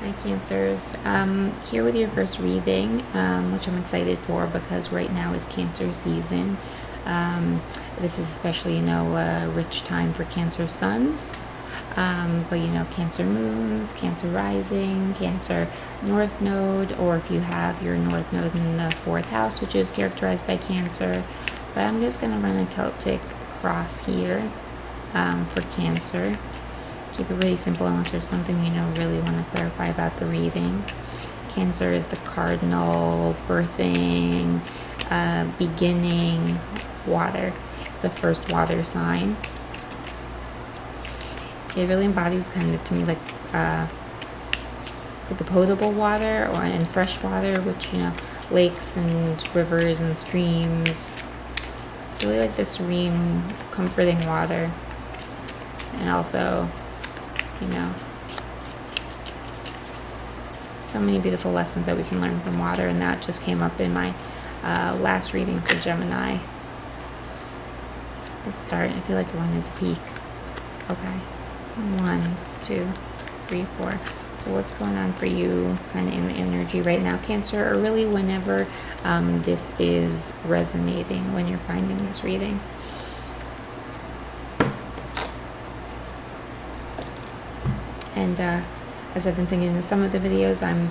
Hi Cancers, here with your first reading, which I'm excited for because right now is Cancer season. This is especially, a rich time for Cancer suns, but Cancer moons, Cancer rising, Cancer north node, or if you have your north node in the 4th house, which is characterized by Cancer. But I'm just going to run a Celtic cross here for Cancer. Keep it really simple unless there's something really want to clarify about the reading. Cancer is the cardinal birthing, beginning water. It's the first water sign. It really embodies kind of to me like the potable water and fresh water, which lakes and rivers and streams. Really like the serene, comforting water, and also so many beautiful lessons that we can learn from water, and that just came up in my last reading for Gemini. Let's start. I feel like I wanted to peek. Okay, 1, 2, 3, 4. So what's going on for you kind of in the energy right now, Cancer, or really whenever this is resonating, when you're finding this reading? And as I've been saying in some of the videos, I'm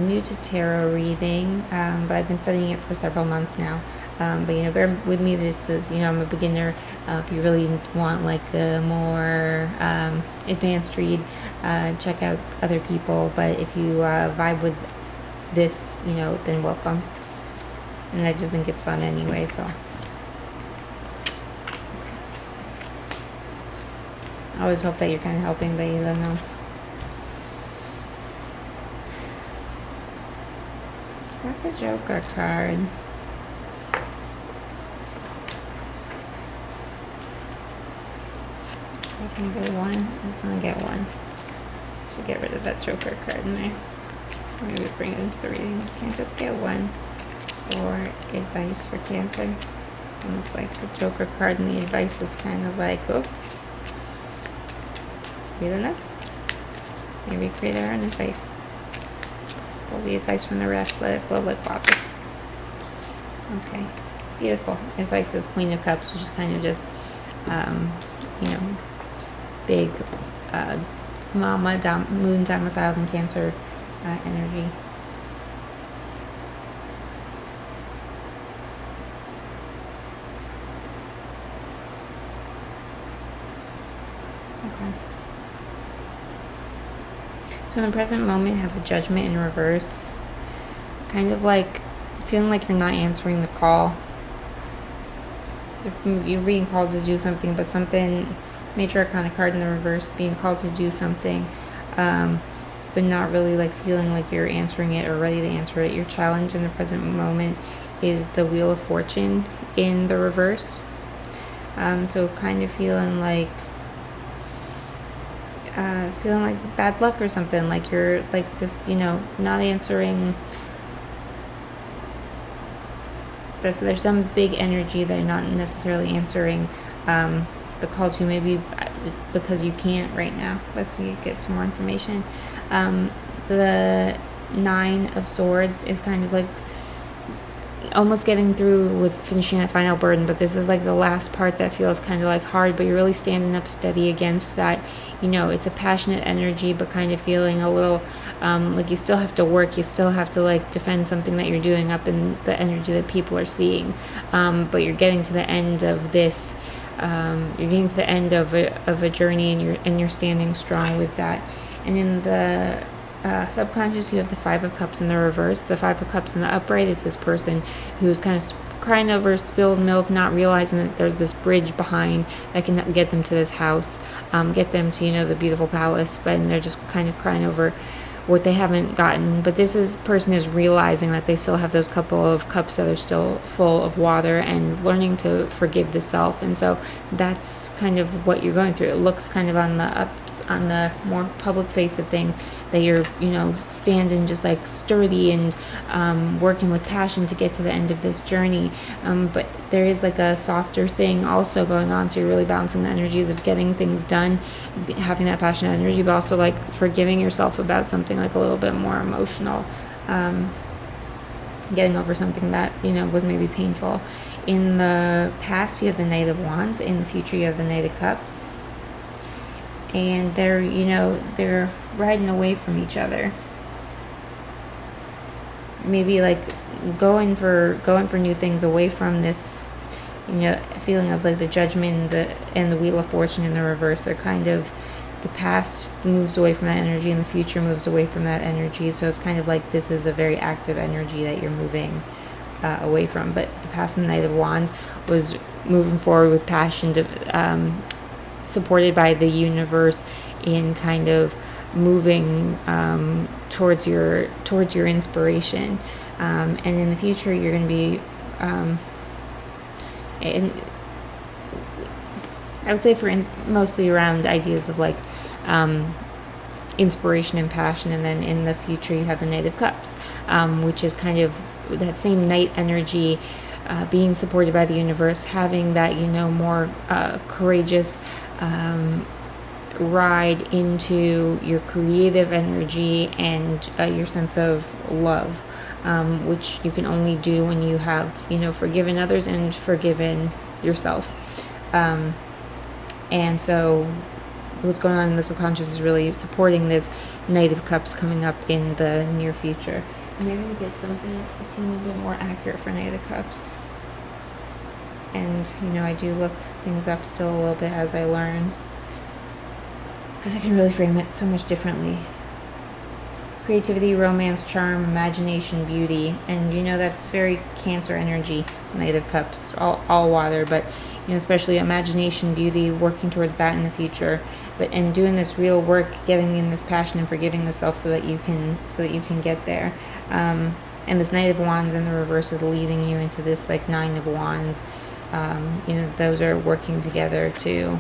new to tarot reading, but I've been studying it for several months now. But bear with me. This is I'm a beginner. If you really want like the more advanced read, check out other people. But if you vibe with this, then welcome. And I just think it's fun anyway. So. I always hope that you're kind of helping, but you don't know. Got the Joker card. I can get one. I just want to get one. Should get rid of that Joker card in there. Maybe bring it into the reading. Can't just get one. Or advice for Cancer. Almost like the Joker card and the advice is kind of like, oh. Good enough. Maybe create our own advice. Pull the advice from the rest, let it flow like water. Okay, beautiful. Advice of Queen of Cups, which is kind of just, big mama, moon domiciled in Cancer energy. Okay. So in the present moment, have the Judgment in reverse. Kind of like feeling like you're not answering the call. You're being called to do something, but something, Major Arcana card in the reverse, being called to do something, but not really like feeling like you're answering it or ready to answer it. Your challenge in the present moment is the Wheel of Fortune in the reverse. So kind of feeling like bad luck or something, like you're like this, not answering. There's some big energy that you're not necessarily answering the call to, maybe because you can't right now. Let's see, get some more information. The 9 of Swords is kind of like almost getting through with finishing that final burden, but this is like the last part that feels kind of like hard, but you're really standing up steady against that. It's a passionate energy, but kind of feeling a little like you still have to work, you still have to like defend something that you're doing up in the energy that people are seeing, but you're getting to the end of this, you're getting to the end of a journey, and you're standing strong with that. And in the subconscious, you have the 5 of Cups in the reverse. The 5 of Cups in the upright is this person who's kind of crying over spilled milk, not realizing that there's this bridge behind that can get them to this house, get them to the beautiful palace, but they're just kind of crying over what they haven't gotten. But person is realizing that they still have those couple of cups that are still full of water, and learning to forgive the self. And so that's kind of what you're going through. It looks kind of on the more public face of things that you're, standing just like sturdy and working with passion to get to the end of this journey. But there is like a softer thing also going on, so you're really balancing the energies of getting things done, having that passionate energy, but also like forgiving yourself about something like a little bit more emotional, getting over something that was maybe painful. In the past you have the Knight of Wands, in the future you have the Knight of Cups, and they're riding away from each other, maybe like going for new things, away from this feeling of like the Judgment and the Wheel of Fortune in the reverse are kind of, the past moves away from that energy and the future moves away from that energy. So it's kind of like this is a very active energy that you're moving away from. But the past, the Knight of Wands, was moving forward with passion, supported by the universe, in kind of moving towards your inspiration. And in the future, you're going to be, I would say mostly around ideas of like inspiration and passion. And then in the future you have the Knight of Cups, which is kind of that same knight energy, being supported by the universe, having that more courageous ride into your creative energy and your sense of love, which you can only do when you have forgiven others and forgiven yourself. And so what's going on in the subconscious is really supporting this Knight of Cups coming up in the near future. And I'm going to get something a teeny bit more accurate for Knight of Cups. And, I do look things up still a little bit as I learn, because I can really frame it so much differently. Creativity, romance, charm, imagination, beauty. And, that's very Cancer energy, Knight of Cups, all water, but especially imagination, beauty, working towards that in the future, and doing this real work, getting in this passion and forgiving the self so that you can get there. And this Knight of Wands in the reverse is leading you into this like Nine of Wands. Those are working together, to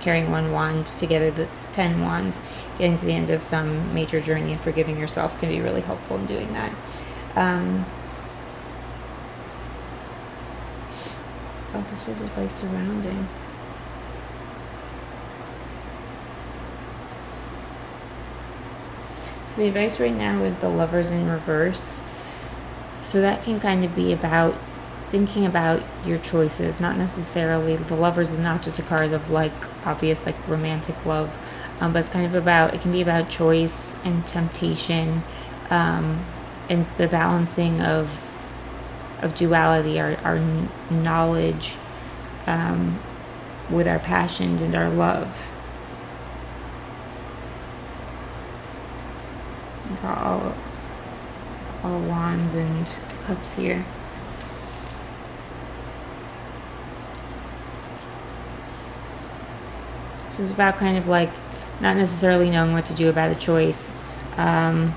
carrying one wand together, that's 10 wands. Getting to the end of some major journey and forgiving yourself can be really helpful in doing that. This was advice surrounding. The advice right now is the Lovers in reverse. So that can kind of be about thinking about your choices, not necessarily, the Lovers is not just a card of like obvious like romantic love, but it's kind of about, it can be about choice and temptation, and the balancing of duality, our knowledge with our passion and our love. Got all wands and cups here. So it's about kind of like not necessarily knowing what to do about a choice, and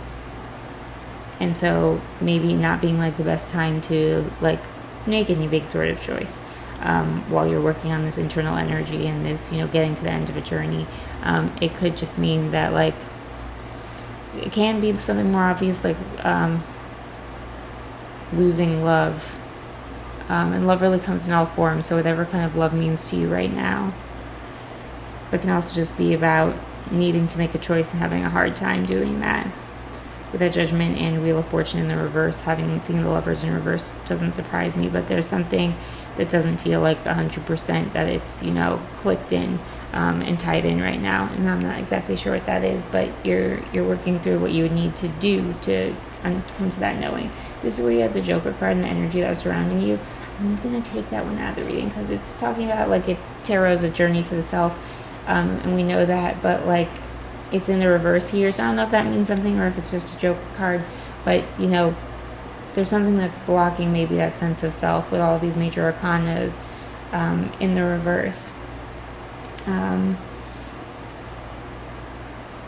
so maybe not being like the best time to like make any big sort of choice while you're working on this internal energy and this getting to the end of a journey. It could just mean that like it can be something more obvious, like losing love, and love really comes in all forms, so whatever kind of love means to you right now. But it can also just be about needing to make a choice and having a hard time doing that. With that Judgment and Wheel of Fortune in the reverse, having seen the Lovers in reverse doesn't surprise me, but there's something that doesn't feel like 100% that it's clicked in and tied in right now, and I'm not exactly sure what that is, but you're working through what you would need to do to come to that knowing. This is where you have the Joker card and the energy that was surrounding you. I'm going to take that one out of the reading because it's talking about like tarot is a journey to the self, and we know that, but like it's in the reverse here, so I don't know if that means something or if it's just a Joker card, but there's something that's blocking maybe that sense of self with all these major arcanas in the reverse.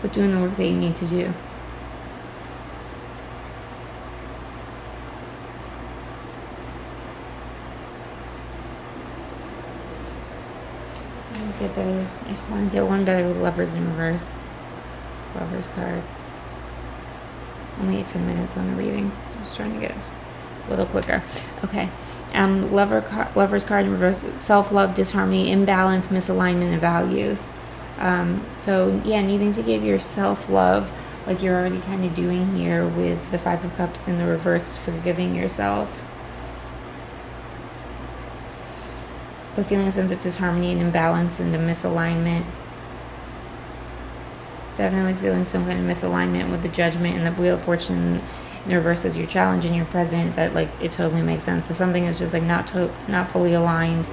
But doing the work that you need to do. I want to get one better with Lovers in reverse. Lovers card. Only 10 minutes on the reading. Just trying to get a little quicker. Okay. Lover's card in reverse. Self-love, disharmony, imbalance, misalignment of values. So yeah, needing to give yourself love, like you're already kind of doing here with the Five of Cups in the reverse, forgiving yourself. But feeling a sense of disharmony and imbalance and a misalignment. Definitely feeling some kind of misalignment with the Judgment and the Wheel of Fortune in the reverse as your challenge in your present. That like it totally makes sense. So something is just like not fully aligned,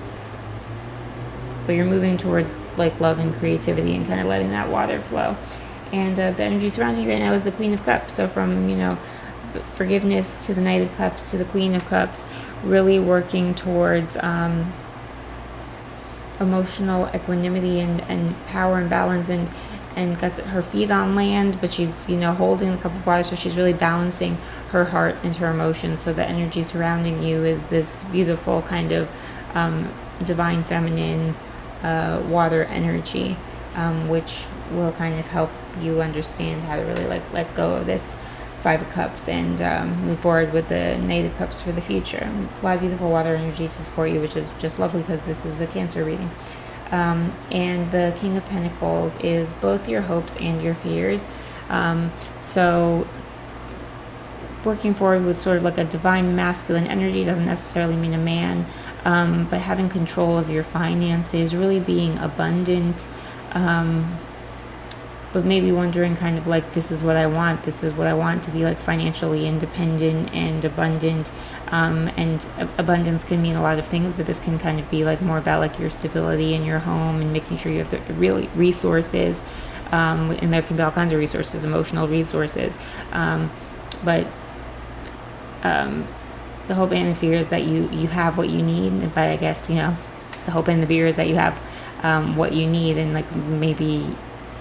but you're moving towards like love and creativity and kind of letting that water flow. And the energy surrounding you right now is the Queen of Cups. So from forgiveness to the Knight of Cups to the Queen of Cups, really working towards emotional equanimity and power and balance, and got her feet on land, but she's holding the cup of water, so she's really balancing her heart and her emotions. So the energy surrounding you is this beautiful kind of divine feminine water energy, which will kind of help you understand how to really let go of this Five of Cups and move forward with the Knight of Cups for the future. A lot of beautiful water energy to support you, which is just lovely because this is a Cancer reading. And the King of Pentacles is both your hopes and your fears. So working forward with sort of like a divine masculine energy doesn't necessarily mean a man, but having control of your finances, really being abundant, but maybe wondering kind of like, this is what I want to be like financially independent and abundant. And abundance can mean a lot of things, but this can kind of be like more about like your stability in your home and making sure you have the real resources, and there can be all kinds of resources, emotional resources, but the hope and the fear is that you have what you need. But I guess the hope and the fear is that you have what you need, and like maybe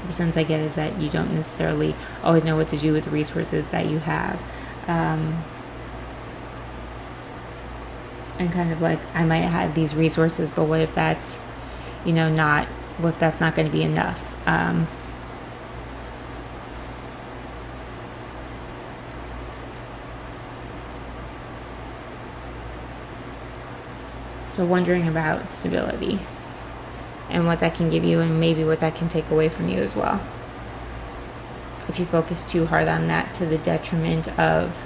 the sense I get is that you don't necessarily always know what to do with the resources that you have. And kind of like, I might have these resources, but what if that's, what if that's not going to be enough? So wondering about stability and what that can give you, and maybe what that can take away from you as well, if you focus too hard on that to the detriment of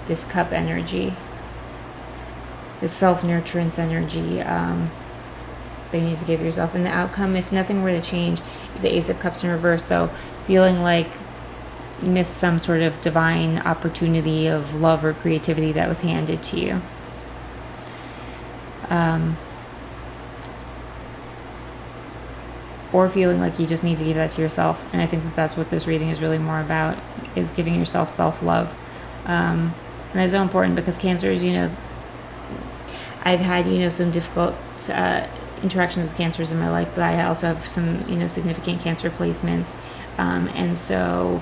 this cup energy, this self-nurturance energy that you need to give yourself. And the outcome, if nothing were to change, is the Ace of Cups in reverse. So feeling like you missed some sort of divine opportunity of love or creativity that was handed to you. Or feeling like you just need to give that to yourself. And I think that that's what this reading is really more about, is giving yourself self-love. And that's so important because Cancers, I've had, some difficult interactions with Cancers in my life, but I also have some, significant Cancer placements. And so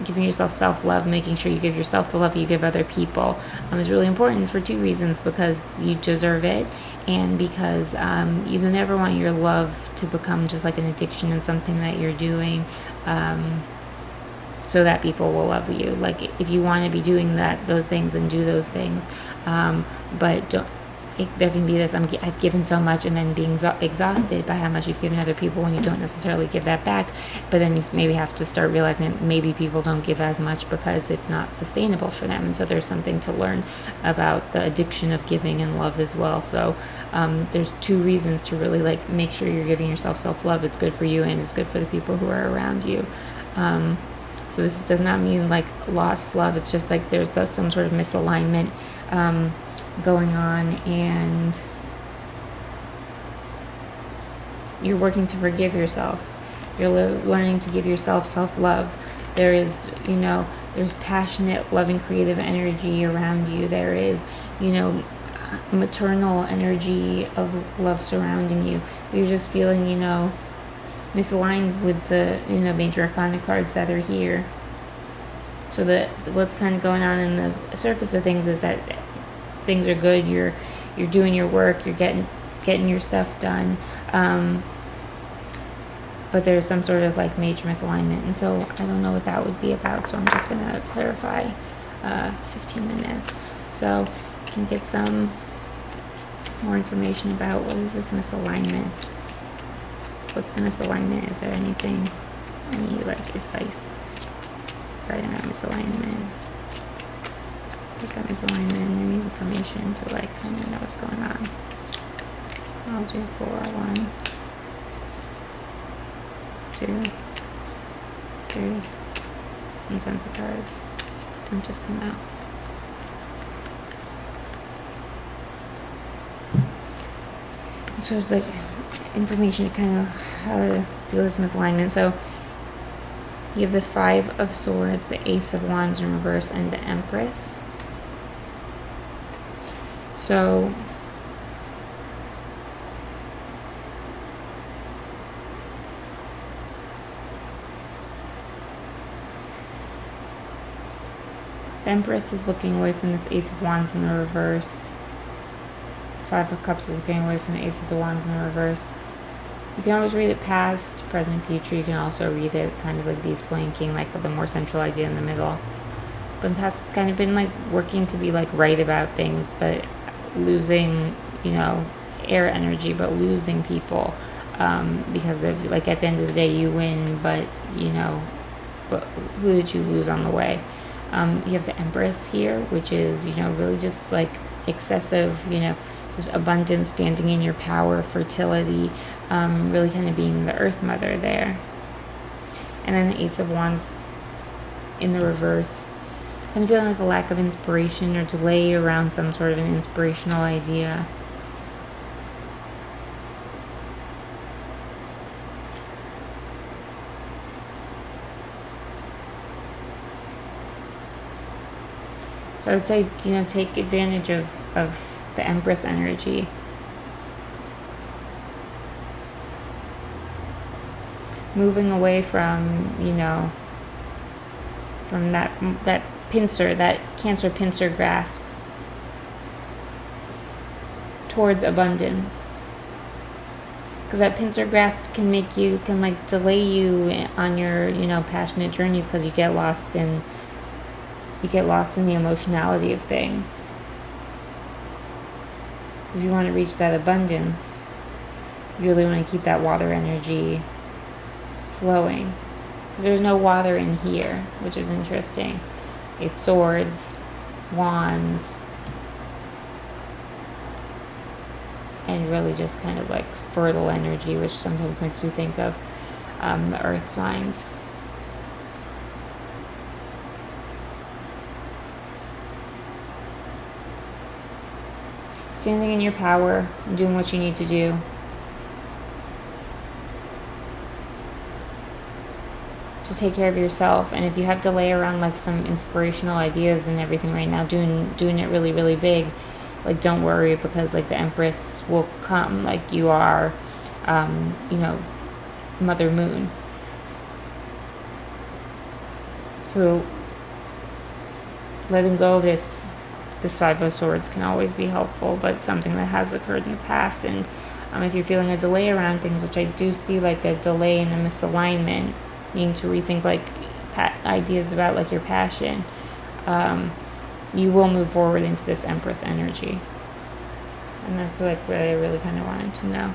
giving yourself self-love, making sure you give yourself the love you give other people is really important for two reasons: because you deserve it, and because you never want your love to become just like an addiction and something that you're doing so that people will love you. Like, if you want to be doing those things, and do those things, but don't. There can be this, I've given so much, and then being exhausted by how much you've given other people when you don't necessarily give that back. But then you maybe have to start realizing that maybe people don't give as much because it's not sustainable for them. And so there's something to learn about the addiction of giving and love as well. So there's two reasons to really make sure you're giving yourself self-love. It's good for you, and it's good for the people who are around you. So this does not mean lost love. It's just there's some sort of misalignment going on, and you're working to forgive yourself. You're learning to give yourself self-love. There is, there's passionate, loving, creative energy around you. There is, maternal energy of love surrounding you. But you're just feeling, misaligned with the, major arcana cards that are here. So what's kind of going on in the surface of things is that things are good. You're doing your work. You're getting your stuff done. but there's some sort of like major misalignment, and so I don't know what that would be about, so I'm just gonna clarify 15 minutes so I can get some more information about what is this misalignment. What's the misalignment? Is there anything, any like advice regarding that misalignment? What's that misalignment? I need information to like kind of know what's going on. I'll do 4, 1, 2, 3. Sometimes the cards don't just come out. So it's like information to kind of how to deal with this misalignment. So you have the 5 of Swords, the Ace of Wands in reverse, and the Empress. So the Empress is looking away from this Ace of Wands in the reverse. The 5 of Cups is looking away from the Ace of the Wands in the reverse. You can always read it past, present, future. You can also read it kind of like these flanking, like the more central idea in the middle. But in the past, kind of been like working to be like right about things, but losing, you know, air energy, but losing people. Because of like at the end of the day, you win, but you know, but who did you lose on the way? You have the Empress here, which is, you know, really just like excessive, you know, just abundance, standing in your power, fertility, really kind of being the Earth Mother there. And then the Ace of Wands in the reverse, kind of feeling like a lack of inspiration or delay around some sort of an inspirational idea. So I would say, you know, take advantage of the Empress energy. Moving away from, you know, from that pincer, that Cancer pincer grasp towards abundance. Because that pincer grasp can make you, can like delay you on your, you know, passionate journeys, because you get lost in the emotionality of things. If you want to reach that abundance, you really want to keep that water energy flowing. Because there's no water in here, which is interesting. It's swords, wands, and really just kind of like fertile energy, which sometimes makes me think of the earth signs. Standing in your power, doing what you need to do. To take care of yourself. And if you have delay around like some inspirational ideas and everything right now, doing it really, really big, like don't worry, because like the Empress will come, like you are, you know, Mother Moon. So letting go of this 5 of Swords can always be helpful, but something that has occurred in the past. And if you're feeling a delay around things, which I do see like a delay and a misalignment, needing to rethink like ideas about like your passion, you will move forward into this Empress energy. And that's like what I really kind of wanted to know.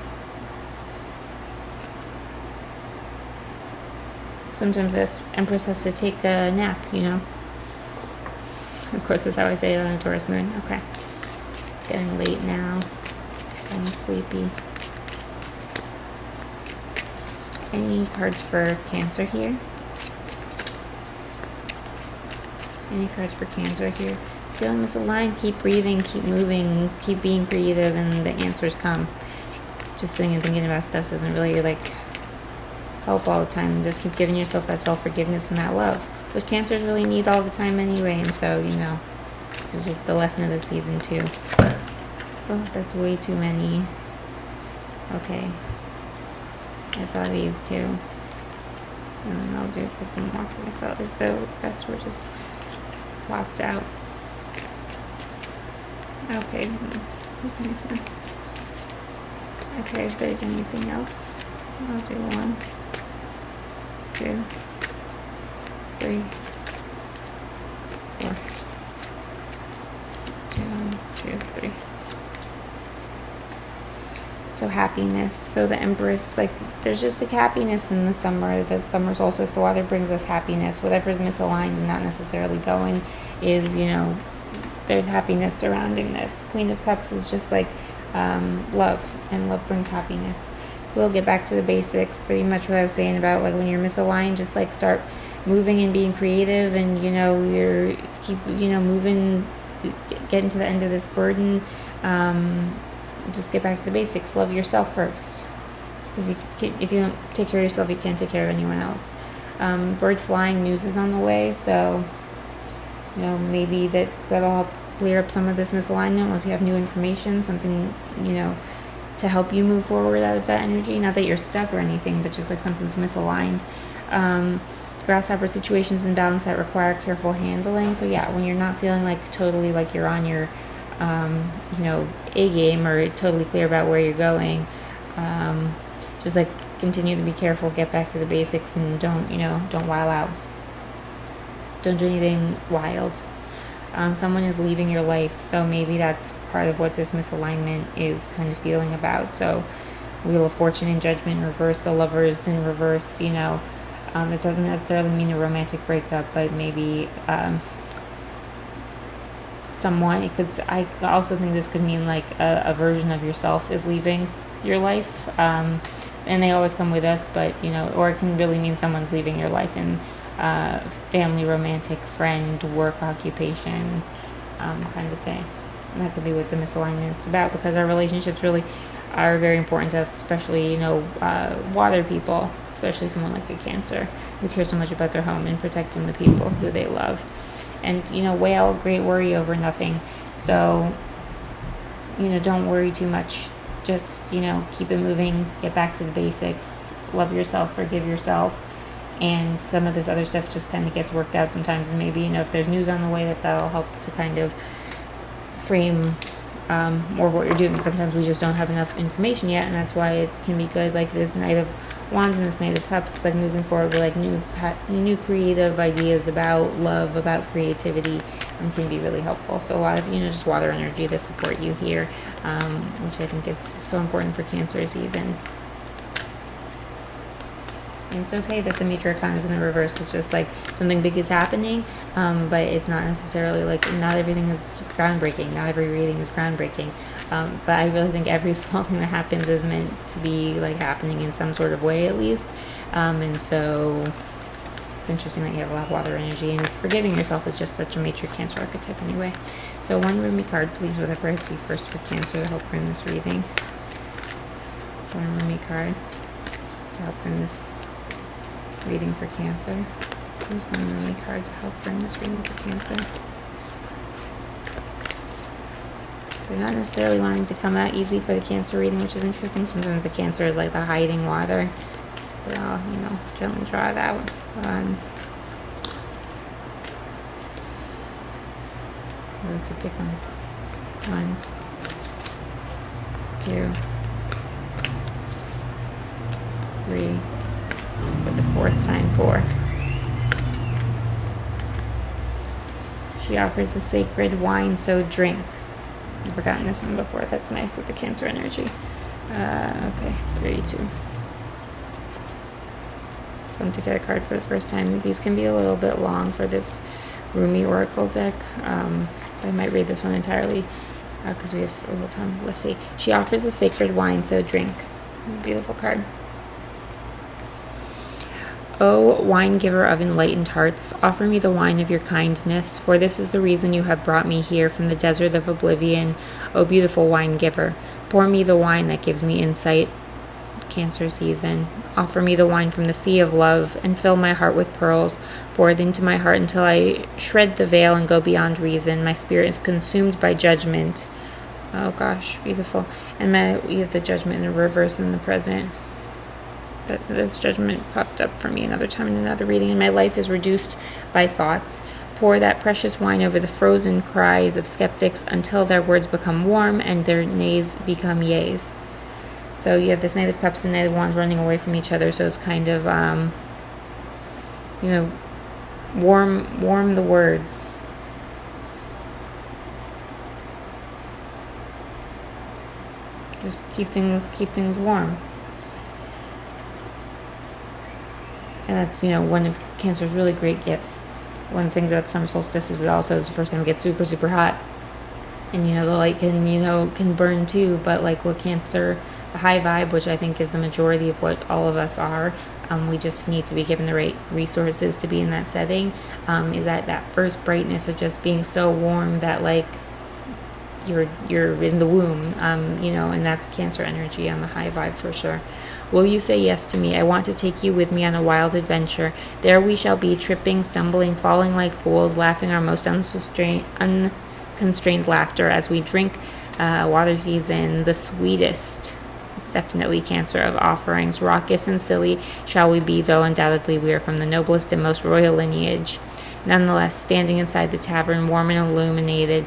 Sometimes this Empress has to take a nap, you know. Of course, that's how I say it on a Taurus moon. Okay. It's getting late now. I'm sleepy. Any cards for Cancer here? Any cards for Cancer here? Feeling misaligned, keep breathing, keep moving, keep being creative, and the answers come. Just sitting and thinking about stuff doesn't really like help all the time. Just keep giving yourself that self-forgiveness and that love, which Cancers really need all the time anyway. And so, you know, this is just the lesson of the season too. Oh, that's way too many. Okay. I saw these too. And then I'll do a couple more. I felt like the rest were just plopped out. Okay. This makes sense. Okay, if there's anything else, I'll do one. 2, 3, 4. 1, 2, 3. So happiness. So the Empress, like, there's just like happiness in the summer. The summer solstice, the water brings us happiness. Whatever's misaligned and not necessarily going is, there's happiness surrounding this. Queen of Cups is just like love, and love brings happiness. We'll get back to the basics. Pretty much what I was saying about like when you're misaligned, just like start moving and being creative, and you're keep moving, getting to the end of this burden. Just get back to the basics. Love yourself first, because if you don't take care of yourself, you can't take care of anyone else. Bird flying, news is on the way, so maybe that'll help clear up some of this misalignment once you have new information, something to help you move forward out of that energy. Not that you're stuck or anything, but just like something's misaligned. Grasshopper situations in balance that require careful handling. So yeah, when you're not feeling like totally like you're on your A game or totally clear about where you're going, just like continue to be careful, get back to the basics, and don't wild out. Don't do anything wild. Someone is leaving your life, so maybe that's part of what this misalignment is kind of feeling about. So Wheel of Fortune in Judgment in reverse, the Lovers in reverse, it doesn't necessarily mean a romantic breakup, but maybe someone, I also think this could mean like a version of yourself is leaving your life, and they always come with us, but or it can really mean someone's leaving your life in family, romantic, friend, work, occupation, kind of thing. And that could be what the misalignment is about, because our relationships really are very important to us, especially water people, especially someone like a Cancer who cares so much about their home and protecting the people who they love. And Whale, great worry over nothing. So don't worry too much. Just keep it moving, get back to the basics, love yourself, forgive yourself, and some of this other stuff just kind of gets worked out sometimes. And maybe if there's news on the way, that'll help to kind of frame more what you're doing. Sometimes we just don't have enough information yet, and that's why it can be good, like this Knight of Wands and this Knight of Cups, like moving forward with like new creative ideas about love, about creativity, can be really helpful. So a lot of just water energy to support you here, which I think is so important for Cancer season. And it's okay that the Major Arcana is in the reverse. It's just like something big is happening, but it's not necessarily like, not everything is groundbreaking. Not every reading is groundbreaking. But I really think every small thing that happens is meant to be like happening in some sort of way, at least. And so it's interesting that you have a lot of water energy, and forgiving yourself is just such a major Cancer archetype anyway. So one Rumi card, please, whatever I see first for Cancer to help frame this reading. One Rumi card to help frame this reading for Cancer. There's one Rumi card to help frame this reading for Cancer. They're not necessarily wanting to come out easy for the Cancer reading, which is interesting. Sometimes the Cancer is like the hiding water, but I'll gently draw it out. We could pick one. 1, 2, 3. For the fourth sign, 4. She offers the sacred wine, so drink. I've forgotten this one before. That's nice with the Cancer energy. Okay, 32. It's fun to get a card for the first time. These can be a little bit long for this Rumi Oracle deck. I might read this one entirely because we have a little time. Let's see. She offers the sacred wine, so drink. Beautiful card. O wine giver of enlightened hearts, offer me the wine of your kindness, for this is the reason you have brought me here from the desert of oblivion. O beautiful wine giver, pour me the wine that gives me insight. Cancer season. Offer me the wine from the sea of love, and fill my heart with pearls. Pour it into my heart until I shred the veil and go beyond reason. My spirit is consumed by judgment. Oh gosh, beautiful. And you have the Judgment in the reverse in the present. This Judgment popped up for me another time in another reading, and my life is reduced by thoughts. Pour that precious wine over the frozen cries of skeptics until their words become warm and their nays become yays. So you have this Knight of Cups and Knight of Wands running away from each other, so it's kind of you know, warm the words. Just keep things warm. And that's, one of Cancer's really great gifts. One of the things about summer solstice is it also is the first time it gets super, super hot. And, the light can burn too, but like what Cancer, the high vibe, which I think is the majority of what all of us are, we just need to be given the right resources to be in that setting, is that first brightness of just being so warm that like you're in the womb, and that's Cancer energy on the high vibe for sure. Will you say yes to me? I want to take you with me on a wild adventure. There we shall be, tripping, stumbling, falling like fools, laughing our most unconstrained laughter as we drink water season, the sweetest, definitely Cancer, of offerings. Raucous and silly shall we be, though undoubtedly we are from the noblest and most royal lineage. Nonetheless, standing inside the tavern, warm and illuminated,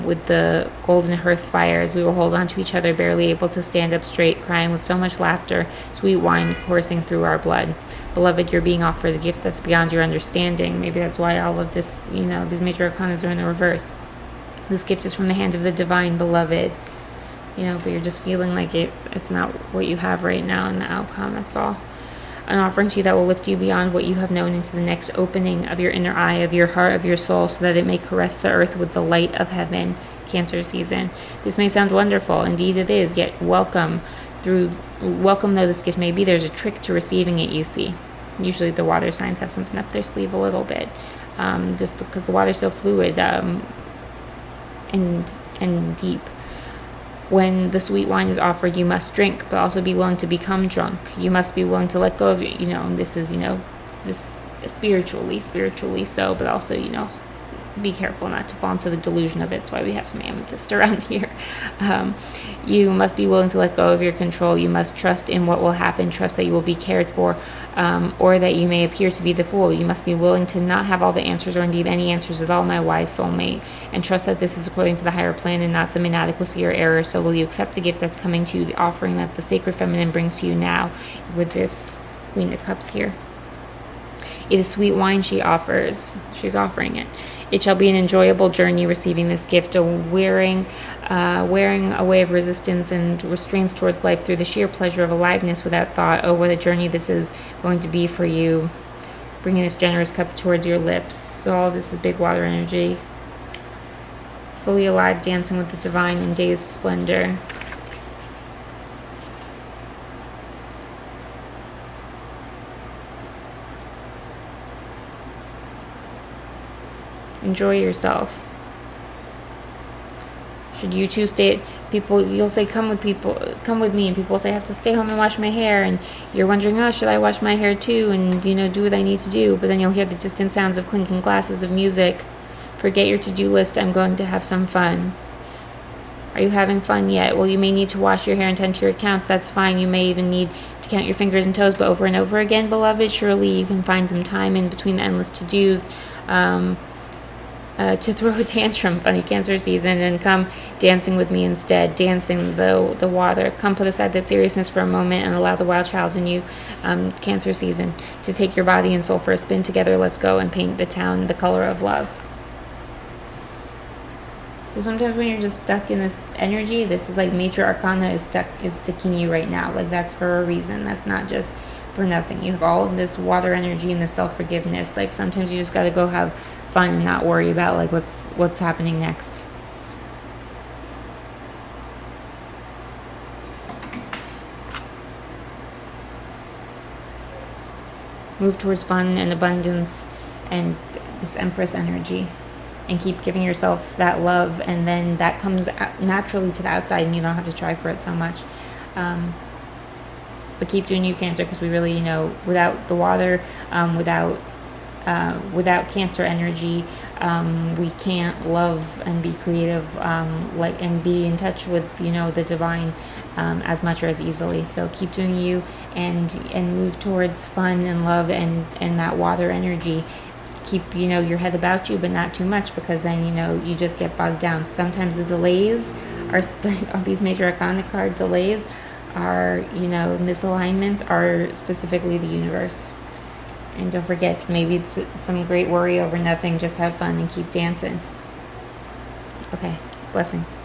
with the golden hearth fires, we will hold on to each other, barely able to stand up straight, crying with so much laughter, sweet wine coursing through our blood. Beloved, you're being offered a gift that's beyond your understanding. Maybe that's why all of this, these major arcanas are in the reverse. This gift is from the hand of the divine, beloved. But you're just feeling like it's not what you have right now in the outcome, that's all. An offering to you that will lift you beyond what you have known into the next opening of your inner eye, of your heart, of your soul, so that it may caress the earth with the light of heaven. Cancer season. This may sound wonderful. Indeed it is, yet welcome though this gift may be, there's a trick to receiving it, you see. Usually the water signs have something up their sleeve a little bit, just because the water's so fluid and deep. When the sweet wine is offered, you must drink, but also be willing to become drunk. You must be willing to let go of it. This is, this spiritually so, but also, be careful not to fall into the delusion of it. That's why we have some amethyst around here. You must be willing to let go of your control. You must trust in what will happen, trust that you will be cared for, or that you may appear to be the fool. You must be willing to not have all the answers, or indeed any answers at all, my wise soulmate, and trust that this is according to the higher plan and not some inadequacy or error. So will you accept the gift that's coming to you, the offering that the sacred feminine brings to you now with this Queen of Cups here? It is sweet wine she offers. She's offering it. It shall be an enjoyable journey receiving this gift, wearing a way of resistance and restraints towards life through the sheer pleasure of aliveness without thought. Oh, what a journey this is going to be for you. Bringing this generous cup towards your lips. So all of this is big water energy. Fully alive, dancing with the divine in day's splendor. Enjoy yourself. Should you choose you'll say come with me, and people will say I have to stay home and wash my hair, and you're wondering, oh, should I wash my hair too, and do what I need to do, but then you'll hear the distant sounds of clinking glasses of music. Forget your to-do list, I'm going to have some fun. Are you having fun yet? Well, you may need to wash your hair and tend to your accounts, that's fine. You may even need to count your fingers and toes, but over and over again, beloved, surely you can find some time in between the endless to-dos, to throw a tantrum, funny Cancer season, and come dancing with me instead, dancing the water. Come put aside that seriousness for a moment and allow the wild child in you, Cancer season, to take your body and soul for a spin together. Let's go and paint the town the color of love. So sometimes when you're just stuck in this energy, this is like major arcana is sticking you right now. Like that's for a reason. That's not just for nothing. You have all of this water energy and the self-forgiveness. Like sometimes you just got to go have fun and not worry about like what's happening next. Move towards fun and abundance and this Empress energy, and keep giving yourself that love, and then that comes naturally to the outside and you don't have to try for it so much. But keep doing you, Cancer, because we really, without the water, without Cancer energy, we can't love and be creative, and be in touch with the divine as much or as easily. So keep doing you, and move towards fun and love and that water energy. Keep your head about you, but not too much, because then you just get bogged down. Sometimes the delays are these major arcana card delays are misalignments are specifically the universe. And don't forget, maybe it's some great worry over nothing. Just have fun and keep dancing. Okay, blessings.